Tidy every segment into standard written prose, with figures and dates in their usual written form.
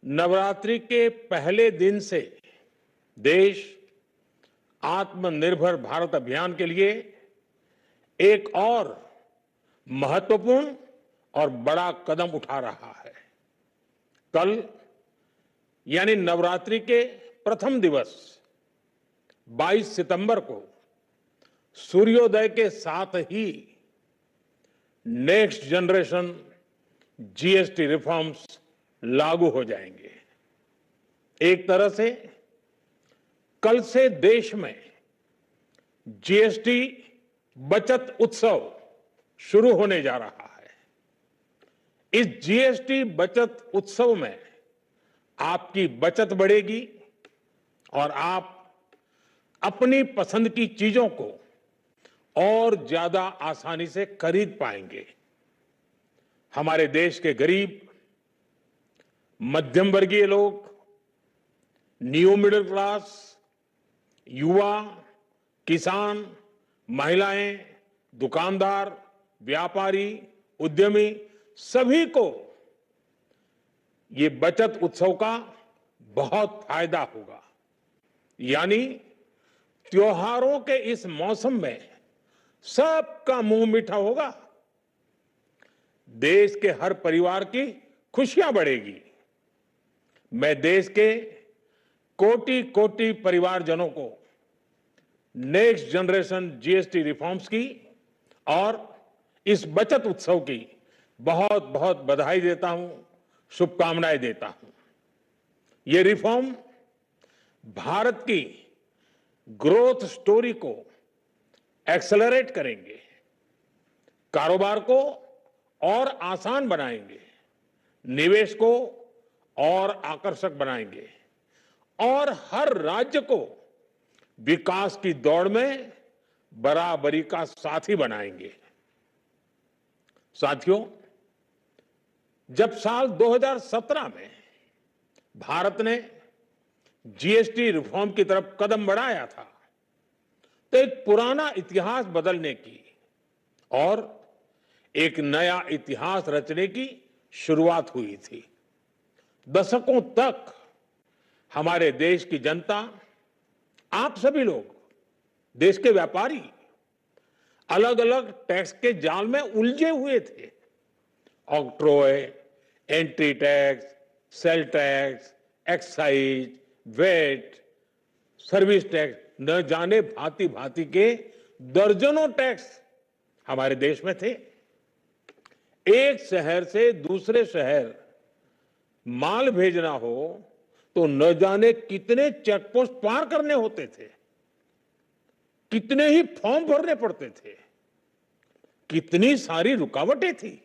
नवरात्रि के पहले दिन से देश आत्मनिर्भर भारत अभियान के लिए एक और महत्वपूर्ण और बड़ा कदम उठा रहा है। कल यानी नवरात्रि के प्रथम दिवस 22 सितंबर को सूर्योदय के साथ ही नेक्स्ट जनरेशन जीएसटी रिफॉर्म्स लागू हो जाएंगे। एक तरह से कल से देश में जीएसटी बचत उत्सव शुरू होने जा रहा है। इस जीएसटी बचत उत्सव में आपकी बचत बढ़ेगी और आप अपनी पसंद की चीजों को और ज्यादा आसानी से खरीद पाएंगे। हमारे देश के गरीब, मध्यम वर्गीय लोग, न्यू मिडिल क्लास, युवा, किसान, महिलाएं, दुकानदार, व्यापारी, उद्यमी सभी को ये बचत उत्सव का बहुत फायदा होगा। यानी त्योहारों के इस मौसम में सबका मुंह मीठा होगा। देश के हर परिवार की खुशियां बढ़ेगी। मैं देश के कोटि कोटि परिवारजनों को नेक्स्ट जनरेशन जीएसटी रिफॉर्म्स की और इस बचत उत्सव की बहुत बहुत बधाई देता हूं, शुभकामनाएं देता हूं। ये रिफॉर्म भारत की ग्रोथ स्टोरी को एक्सेलरेट करेंगे, कारोबार को और आसान बनाएंगे, निवेश को और आकर्षक बनाएंगे और हर राज्य को विकास की दौड़ में बराबरी का साथी बनाएंगे। साथियों, जब साल 2017 में भारत ने जीएसटी रिफॉर्म की तरफ कदम बढ़ाया था तो एक पुराना इतिहास बदलने की और एक नया इतिहास रचने की शुरुआत हुई थी। दशकों तक हमारे देश की जनता, आप सभी लोग, देश के व्यापारी अलग अलग टैक्स के जाल में उलझे हुए थे। Octroi, entry tax, sale tax, excise, VAT, service tax, न जाने भांति भांति के दर्जनों टैक्स हमारे देश में थे। एक शहर से दूसरे शहर माल भेजना हो तो न जाने कितने चेकपोस्ट पार करने होते थे, कितने ही फॉर्म भरने पड़ते थे, कितनी सारी रुकावटें थी।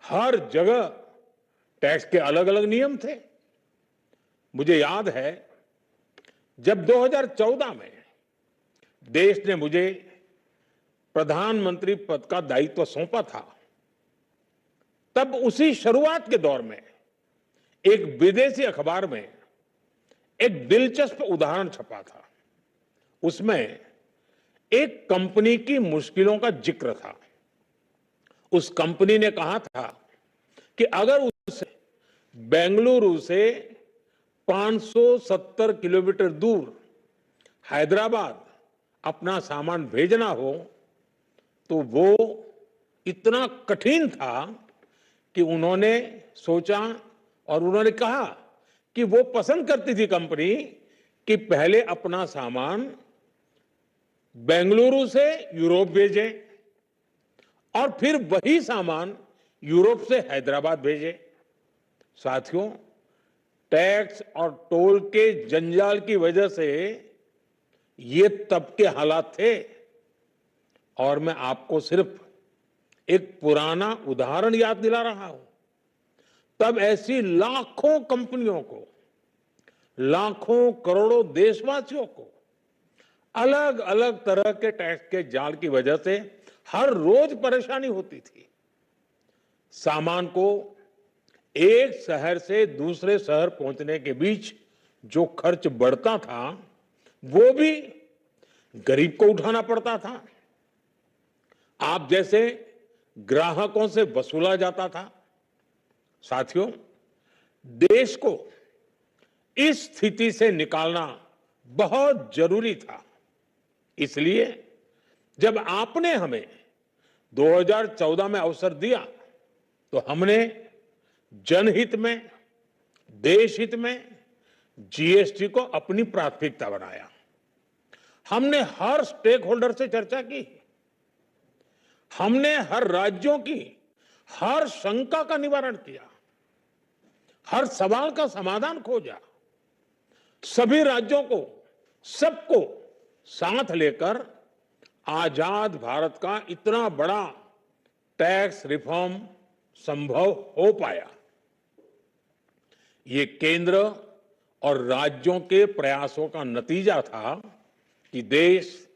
हर जगह टैक्स के अलग अलग नियम थे। मुझे याद है जब 2014 में देश ने मुझे प्रधानमंत्री पद का दायित्व सौंपा था, तब उसी शुरुआत के दौर में एक विदेशी अखबार में एक दिलचस्प उदाहरण छपा था। उसमें एक कंपनी की मुश्किलों का जिक्र था। उस कंपनी ने कहा था कि अगर उसे बेंगलुरु से 570 किलोमीटर दूर हैदराबाद अपना सामान भेजना हो तो वो इतना कठिन था कि उन्होंने सोचा और उन्होंने कहा कि वो पसंद करती थी कंपनी कि पहले अपना सामान बेंगलुरु से यूरोप भेजे और फिर वही सामान यूरोप से हैदराबाद भेजे। साथियों, टैक्स और टोल के जंजाल की वजह से ये तब के हालात थे और मैं आपको सिर्फ एक पुराना उदाहरण याद दिला रहा हूं। तब ऐसी लाखों कंपनियों को, लाखों करोड़ों देशवासियों को अलग अलग तरह के टैक्स के जाल की वजह से हर रोज परेशानी होती थी। सामान को एक शहर से दूसरे शहर पहुंचने के बीच जो खर्च बढ़ता था वो भी गरीब को उठाना पड़ता था। आप जैसे ग्राहकों से वसूला जाता था। साथियों, देश को इस स्थिति से निकालना बहुत जरूरी था। इसलिए जब आपने हमें 2014 में अवसर दिया तो हमने जनहित में, देश हित में जीएसटी को अपनी प्राथमिकता बनाया। हमने हर स्टेक होल्डर से चर्चा की, हमने हर राज्यों की हर शंका का निवारण किया, हर सवाल का समाधान खोजा, सभी राज्यों को, सबको साथ लेकर आजाद भारत का इतना बड़ा टैक्स रिफॉर्म संभव हो पाया। ये केंद्र और राज्यों के प्रयासों का नतीजा था कि देश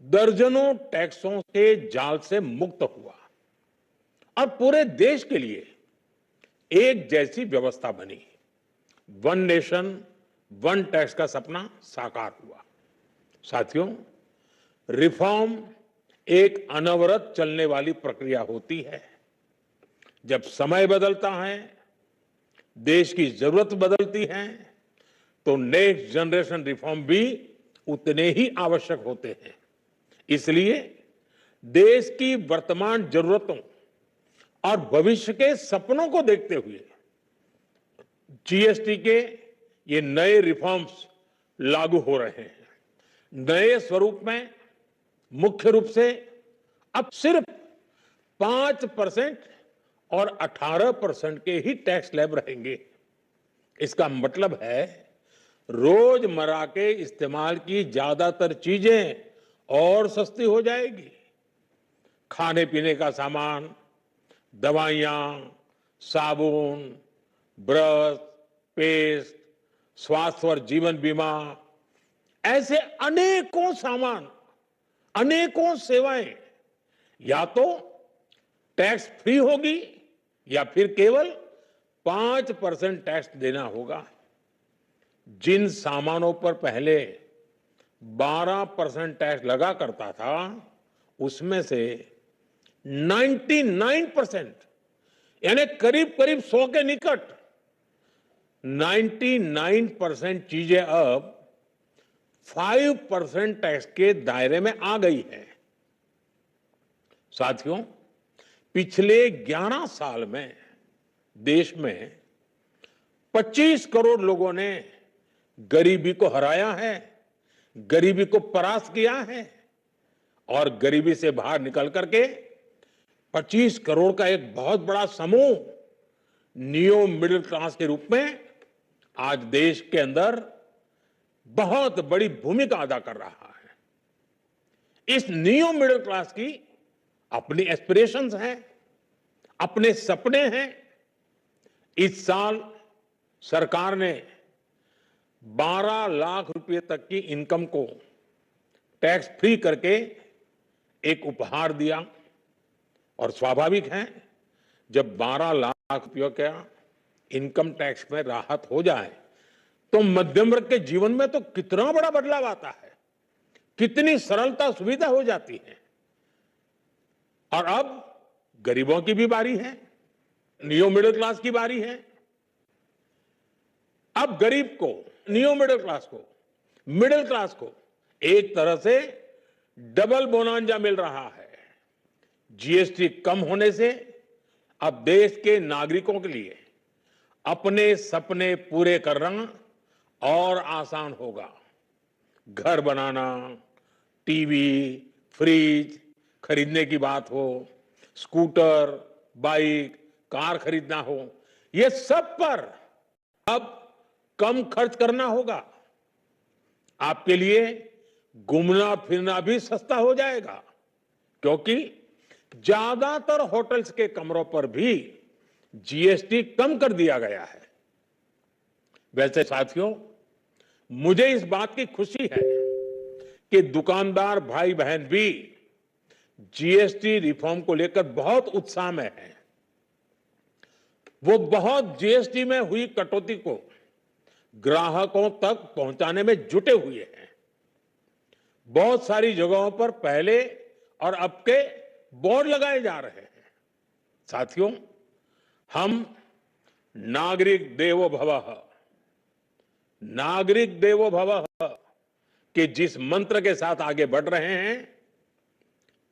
दर्जनों टैक्सों के जाल से मुक्त हुआ और पूरे देश के लिए एक जैसी व्यवस्था बनी। वन नेशन वन टैक्स का सपना साकार हुआ। साथियों, रिफॉर्म एक अनवरत चलने वाली प्रक्रिया होती है। जब समय बदलता है, देश की जरूरत बदलती है, तो नेक्स्ट जनरेशन रिफॉर्म भी उतने ही आवश्यक होते हैं। इसलिए देश की वर्तमान जरूरतों और भविष्य के सपनों को देखते हुए जीएसटी के ये नए रिफॉर्म्स लागू हो रहे हैं। नए स्वरूप में मुख्य रूप से अब सिर्फ 5% और 18% के ही टैक्स स्लैब रहेंगे। इसका मतलब है रोजमर्रा के इस्तेमाल की ज्यादातर चीजें और सस्ती हो जाएगी। खाने पीने का सामान, दवाइयां, साबुन, ब्रश, पेस्ट, स्वास्थ्य और जीवन बीमा, ऐसे अनेकों सामान, अनेकों सेवाएं या तो टैक्स फ्री होगी या फिर केवल 5% टैक्स देना होगा। जिन सामानों पर पहले 12% टैक्स लगा करता था, उसमें से 99% यानी करीब करीब 100 के निकट 99% चीजें अब 5% टैक्स के दायरे में आ गई है। साथियों, पिछले 11 साल में देश में 25 करोड़ लोगों ने गरीबी को हराया है, गरीबी को परास्त किया है और गरीबी से बाहर निकल करके 25 करोड़ का एक बहुत बड़ा समूह नियो मिडिल क्लास के रूप में आज देश के अंदर बहुत बड़ी भूमिका अदा कर रहा है। इस नियो मिडिल क्लास की अपनी एस्पिरेशंस हैं, अपने सपने हैं। इस साल सरकार ने 12 लाख रुपए तक की इनकम को टैक्स फ्री करके एक उपहार दिया और स्वाभाविक है, जब 12 लाख रुपयों का इनकम टैक्स में राहत हो जाए तो मध्यम वर्ग के जीवन में तो कितना बड़ा बदलाव आता है, कितनी सरलता सुविधा हो जाती है। और अब गरीबों की भी बारी है, नियो मिडिल क्लास की बारी है। अब गरीब को, नियो मिडिल क्लास को एक तरह से डबल बोनांजा मिल रहा है। जीएसटी कम होने से अब देश के नागरिकों के लिए अपने सपने पूरे करना और आसान होगा। घर बनाना, टीवी, फ्रिज खरीदने की बात हो, स्कूटर, बाइक, कार खरीदना हो, ये सब पर अब कम खर्च करना होगा। आपके लिए घूमना फिरना भी सस्ता हो जाएगा, क्योंकि ज्यादातर होटल्स के कमरों पर भी जीएसटी कम कर दिया गया है। वैसे साथियों, मुझे इस बात की खुशी है कि दुकानदार भाई बहन भी जीएसटी रिफॉर्म को लेकर बहुत उत्साह में हैं। वो बहुत जीएसटी में हुई कटौती को ग्राहकों तक पहुंचाने में जुटे हुए हैं। बहुत सारी जगहों पर पहले और अब के बोर्ड लगाए जा रहे हैं। साथियों, हम नागरिक देवो भवः, नागरिक देवो भवः के जिस मंत्र के साथ आगे बढ़ रहे हैं,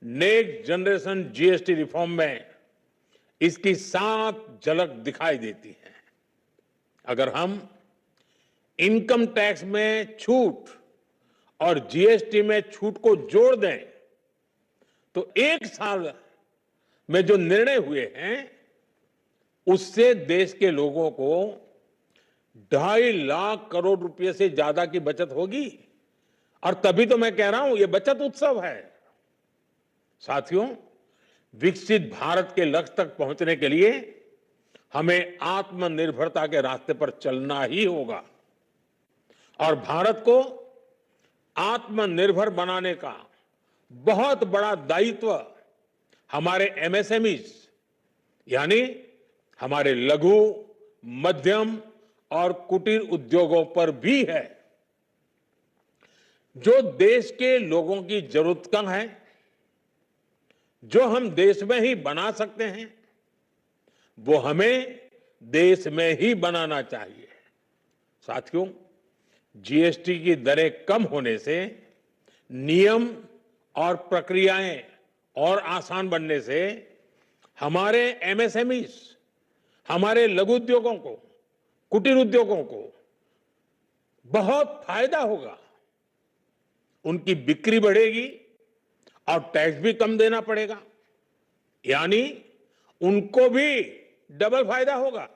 नेक्स्ट जनरेशन जीएसटी रिफॉर्म में इसकी साफ झलक दिखाई देती है। अगर हम इनकम टैक्स में छूट और जीएसटी में छूट को जोड़ दें तो एक साल में जो निर्णय हुए हैं उससे देश के लोगों को 2.5 लाख करोड़ रुपए से ज्यादा की बचत होगी। और तभी तो मैं कह रहा हूं ये बचत उत्सव है। साथियों, विकसित भारत के लक्ष्य तक पहुंचने के लिए हमें आत्मनिर्भरता के रास्ते पर चलना ही होगा और भारत को आत्मनिर्भर बनाने का बहुत बड़ा दायित्व हमारे एमएसएमईज यानी हमारे लघु, मध्यम और कुटीर उद्योगों पर भी है, जो देश के लोगों की जरूरत का है, जो हम देश में ही बना सकते हैं, वो हमें देश में ही बनाना चाहिए। साथियों, जीएसटी की दरें कम होने से, नियम और प्रक्रियाएं और आसान बनने से हमारे एमएसएमईज, हमारे लघु उद्योगों को, कुटीर उद्योगों को बहुत फायदा होगा। उनकी बिक्री बढ़ेगी और टैक्स भी कम देना पड़ेगा, यानी उनको भी डबल फायदा होगा।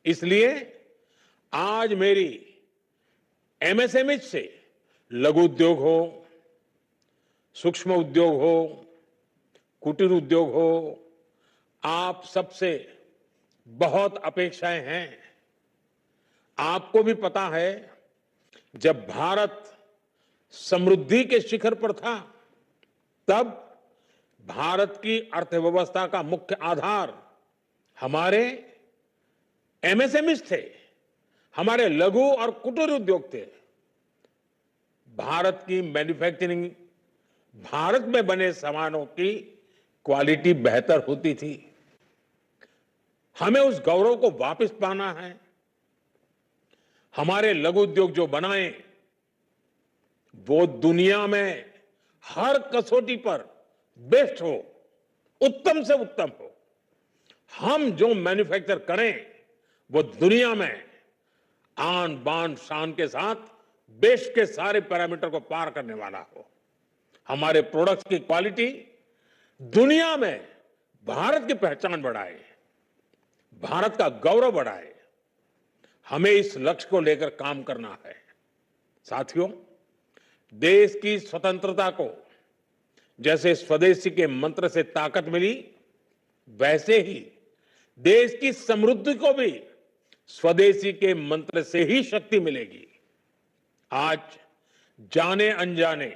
इसलिए आज मेरी एमएसएमई से, लघु उद्योग हो, सूक्ष्म उद्योग हो, कुटीर उद्योग हो, आप सबसे बहुत अपेक्षाएं हैं। आपको भी पता है, जब भारत समृद्धि के शिखर पर था तब भारत की अर्थव्यवस्था का मुख्य आधार हमारे एमएसएमईज थे, हमारे लघु और कुटीर उद्योग थे। भारत की मैन्युफैक्चरिंग, भारत में बने सामानों की क्वालिटी बेहतर होती थी। हमें उस गौरव को वापस पाना है। हमारे लघु उद्योग जो बनाए वो दुनिया में हर कसौटी पर बेस्ट हो, उत्तम से उत्तम हो। हम जो मैन्युफैक्चर करें वो दुनिया में आन बान शान के साथ बेस्ट के सारे पैरामीटर को पार करने वाला हो। हमारे प्रोडक्ट्स की क्वालिटी दुनिया में भारत की पहचान बढ़ाए, भारत का गौरव बढ़ाए। हमें इस लक्ष्य को लेकर काम करना है। साथियों, देश की स्वतंत्रता को जैसे स्वदेशी के मंत्र से ताकत मिली, वैसे ही देश की समृद्धि को भी स्वदेशी के मंत्र से ही शक्ति मिलेगी। आज जाने अनजाने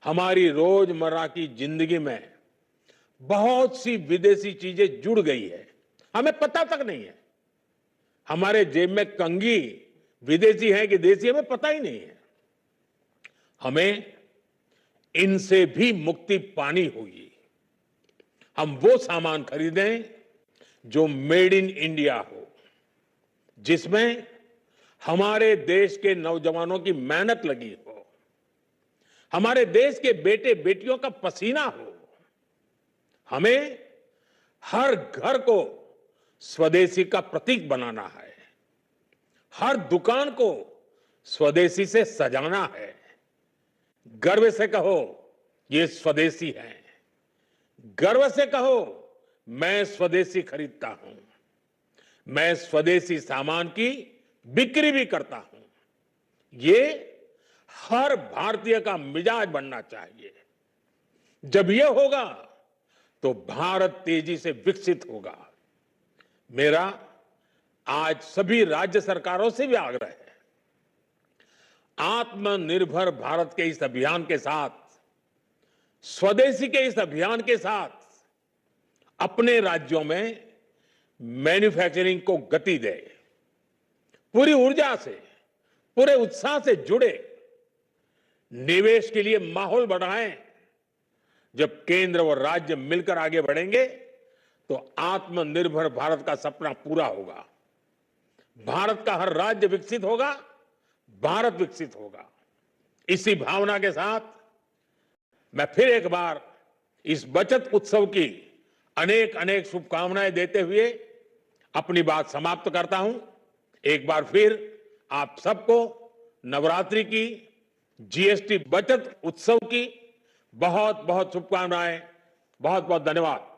हमारी रोजमर्रा की जिंदगी में बहुत सी विदेशी चीजें जुड़ गई है, हमें पता तक नहीं है। हमारे जेब में कंघी विदेशी है कि देसी, हमें पता ही नहीं है। हमें इनसे भी मुक्ति पानी होगी। हम वो सामान खरीदें जो मेड इन इंडिया हो, जिसमें हमारे देश के नौजवानों की मेहनत लगी हो, हमारे देश के बेटे बेटियों का पसीना हो। हमें हर घर को स्वदेशी का प्रतीक बनाना है, हर दुकान को स्वदेशी से सजाना है। गर्व से कहो ये स्वदेशी है, गर्व से कहो मैं स्वदेशी खरीदता हूं, मैं स्वदेशी सामान की बिक्री भी करता हूं। ये हर भारतीय का मिजाज बनना चाहिए। जब यह होगा तो भारत तेजी से विकसित होगा। मेरा आज सभी राज्य सरकारों से भी आग्रह है, आत्मनिर्भर भारत के इस अभियान के साथ, स्वदेशी के इस अभियान के साथ अपने राज्यों में मैन्युफैक्चरिंग को गति दे, पूरी ऊर्जा से, पूरे उत्साह से जुड़े, निवेश के लिए माहौल बढ़ाएं। जब केंद्र और राज्य मिलकर आगे बढ़ेंगे तो आत्मनिर्भर भारत का सपना पूरा होगा। भारत का हर राज्य विकसित होगा, भारत विकसित होगा। इसी भावना के साथ मैं फिर एक बार इस बचत उत्सव की अनेक अनेक शुभकामनाएं देते हुए अपनी बात समाप्त करता हूं। एक बार फिर आप सबको नवरात्रि की, जीएसटी बचत उत्सव की बहुत बहुत शुभकामनाएं। बहुत बहुत धन्यवाद।